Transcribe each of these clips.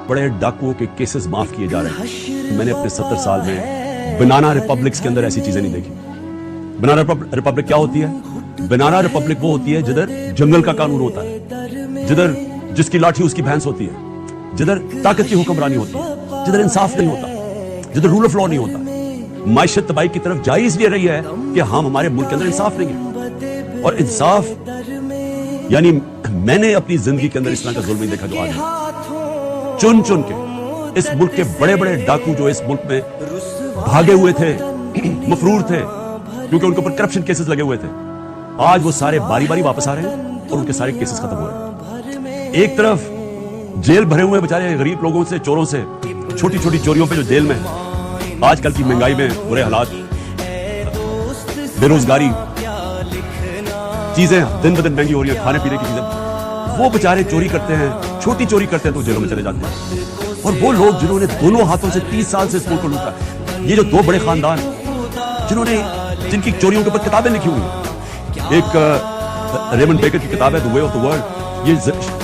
बड़े डाकुओं के केसेस माफ किए जा रहे हैं। मैंने अपने 70 साल में बनाना रिपब्लिक्स के अंदर ऐसी चीजें नहीं देखी। बनाना रिपब्लिक क्या होती है? बनाना रिपब्लिक वो होती है जिधर जंगल का कानून होता है, जिधर जिसकी लाठी उसकी भैंस होती है, जिधर ताकत की हुक्मरानी होती है, जिधर इंसाफ नहीं होता, जिधर रूल ऑफ लॉ नहीं होता। माइशत तबाही की तरफ जा इसलिए रही है कि हम हमारे मुल्क के अंदर इंसाफ नहीं है। और इंसाफ यानी मैंने अपनी जिंदगी के अंदर इस तरह का जुल्म नहीं देखा जो आज है। चुन चुन के इस मुल्क के बड़े बड़े डाकू जो इस मुल्क में भागे हुए थे, मफरूर थे, क्योंकि उनके ऊपर करप्शन केसेस लगे हुए थे, आज वो सारे बारी बारी वापस आ रहे हैं और उनके सारे केसेस खत्म हो रहे हैं। एक तरफ जेल भरे हुए बेचारे गरीब लोगों से, चोरों से, छोटी छोटी चोरियों पे जो जेल में, आजकल की महंगाई में बुरे हालात, बेरोजगारी, चीजें दिन ब दिन महंगी हो रही है, खाने पीने की चीजें, वो बेचारे चोरी करते हैं, छोटी चोरी करते हैं तो जेलों में चले जाते हैं। और वो लोग जिन्होंने दोनों हाथों से 30 साल से इस मुल्क को लूटा, ये जो दो बड़े खानदान जिन्होंने जिनकी चोरियों के ऊपर किताबें लिखी हुई हैं, एक रेमंड बेकर की किताब है the way of the world, ये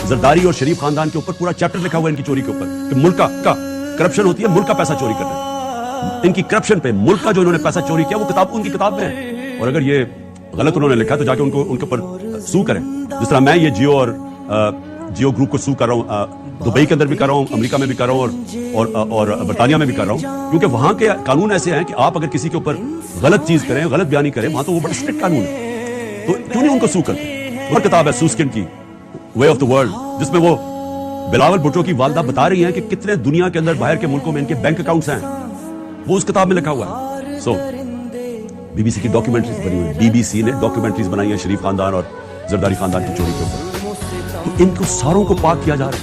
जरदारी और शरीफ खानदान के ऊपर पूरा चैप्टर लिखा हुआ है इनकी चोरी के ऊपर कि मुल्क का करप्शन होती है, मुल्क का पैसा चोरी करते हैं। इनकी करप्शन पे, मुल्क का जो इन्होंने पैसा चोरी किया वो किताब उनकी किताब में है। और अगर ये गलत उन्होंने लिखा तो जाके उनके ऊपर सू करें, जिस तरह मैं ये जियो और जियो ग्रुप को सू कर रहा हूँ, दुबई के अंदर भी कर रहा हूँ, अमेरिका में भी कर रहा हूँ और बर्तानिया में भी कर रहा हूँ, क्योंकि वहां के कानून ऐसे हैं कि आप अगर किसी के ऊपर गलत चीज करें, गलत बयानी करें, वहां तो वो बड़ा स्ट्रिक्ट कानून है, तो क्यों नहीं उनको सू करते। और किताब है सूस्किन की वे ऑफ द वर्ल्ड, जिसमें वो बिलावल भुट्टो की वालदा बता रही हैं कि कितने दुनिया के अंदर बाहर के मुल्कों में इनके बैंक अकाउंट्स हैं, वो उस किताब में लिखा हुआ है। सो बीबीसी की डॉक्यूमेंट्रीज बनी हुई है, बीबीसी ने डॉक्यूमेंट्रीज बनाई है शरीफ खानदान और जरदारी खानदान की चोरी के ऊपर। तो इनको सारों को पाक किया जा रहा है।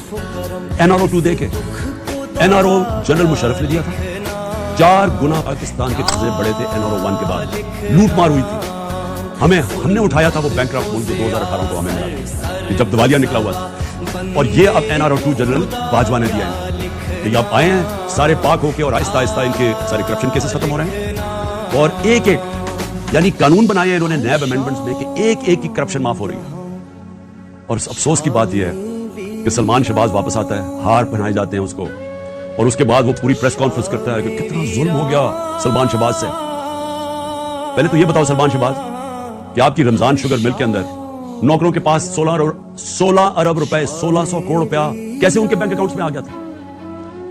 NRO 2 देखे, NRO जनरल मुशर्रफ ने दिया था, 4 गुना पाकिस्तान के खर्चे बढ़े थे NRO 1 के बाद, लूट मार हुई थी। हमने उठाया था वो बैंकक्रप्ट मुल्क जो 2018 को हमें मिला, जब दिवालिया निकला हुआ था। और ये अब NRO 2 जनरल बाजवा ने दिया है कि अब आए हैं सारे पाक होके और आहिस्ता आहिस्ता इनके सारे करप्शन केसेस खत्म हो रहे हैं। और एक एक यानी कानून बनाए हैं इन्होंने नैब अमेंडमेंट्स में कि एक एक की करप्शन माफ हो रही है। और अफसोस की बात यह है कि सलमान शहबाज वापस आता है, हार पहनाए जाते हैं उसको, और उसके बाद वो पूरी प्रेस कॉन्फ्रेंस करता है कि कितना जुल्म हो गया सलमान शहबाज से। पहले तो ये बताओ सलमान शहबाज कि आपकी रमजान शुगर मिल के अंदर नौकरों के पास 16 अरब रुपए, 1600 करोड़ रुपया कैसे उनके बैंक अकाउंट्स में आ गया था?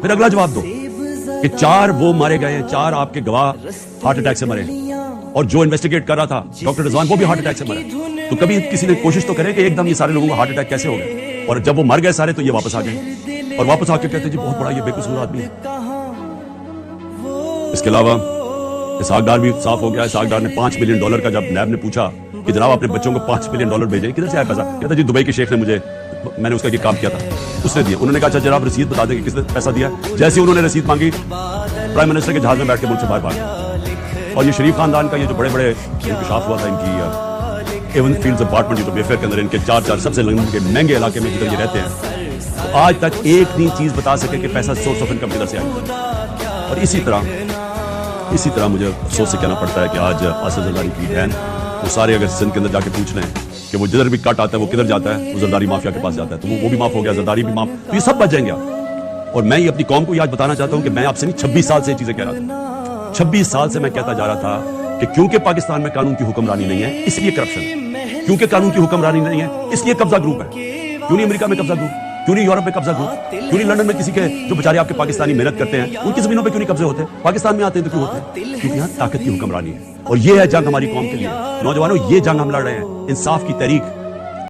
फिर अगला जवाब दो कि 4 वो मारे गए, 4 आपके गवाह हार्ट अटैक से मरे, और जो इन्वेस्टिगेट कर रहा था डॉक्टर रिजवान वो भी हार्ट अटैक से मरे। तो कभी किसी ने कोशिश तो करे कि एकदम ये सारे लोगों को हार्ट अटैक कैसे हो गए? और जब वो मर गए सारे तो ये वापस आ गए, और वापस आके कहते जी बहुत बड़ा ये बेकसूर आदमी है। इसके अलावा इसहाक डार भी साफ हो गया। इसहाक डार ने $5 मिलियन का, जब नैब ने पूछा कि जनाब आपने बच्चों को $5 मिलियन भेजे, किधर से आया पैसा? कहता जी दुबई के शेख ने मैंने उसका ये काम किया था, उसने दिया। उन्होंने कहा अच्छा जनाब रसीद बता दें कि किसने पैसा दिया। जैसे उन्होंने रसीद मांगी, प्राइम मिनिस्टर के जहाज में बैठ के मुल्क से बाहर भाग। और ये शरीफ खानदान का ये जो बड़े बड़े इंकशाफ हुआ था इनकी एवन फील्ड्स अपार्टमेंट जो वेफेयर के अंदर इनके 4 सबसे महंगे इलाके में जिधर ये रहते हैं, तो आज तक एक नहीं चीज बता सके कि पैसा सोर्स ऑफ इनकम किधर से आया। और इसी तरह मुझे अफसोस से कहना पड़ता है कि आज आसिफ जरदारी की बहन, वो सारे अगर सिंध के अंदर जाके पूछ लें कि वो जिधर भी कट आता है वो किधर जाता है, वो जरदारी माफिया के पास जाता है, तो वो भी माफ हो गया, जरदारी भी माफ, तो ये सब बच जाएंगे। और मैं ये अपनी कौम को आज बताना चाहता हूं कि मैं आपसे नहीं 26 साल से ये चीजें कह रहा था। 26 साल से मैं कहता जा रहा था कि क्योंकि पाकिस्तान में कानून की हुक्मरानी नहीं है इसलिए करप्शन है, क्योंकि कानून की हुक्मरानी नहीं है इसलिए कब्जा ग्रुप है। क्यों नहीं अमेरिका में कब्जा ग्रुप, क्यों नहीं यूरोप में कब्जा ग्रुप, क्यों नहीं लंदन में किसी के जो बेचारे आपके पाकिस्तानी मेहनत करते हैं उनकी जमीनों पे क्यों नहीं कब्जे होते? पाकिस्तान में आते हैं तो क्यों होते हैं? क्योंकि यहाँ ताकत की हुक्मरानी है। और ये है जंग हमारी कौम के लिए। नौजवानों, ये जंग हम लड़ रहे हैं, इंसाफ की तहरीक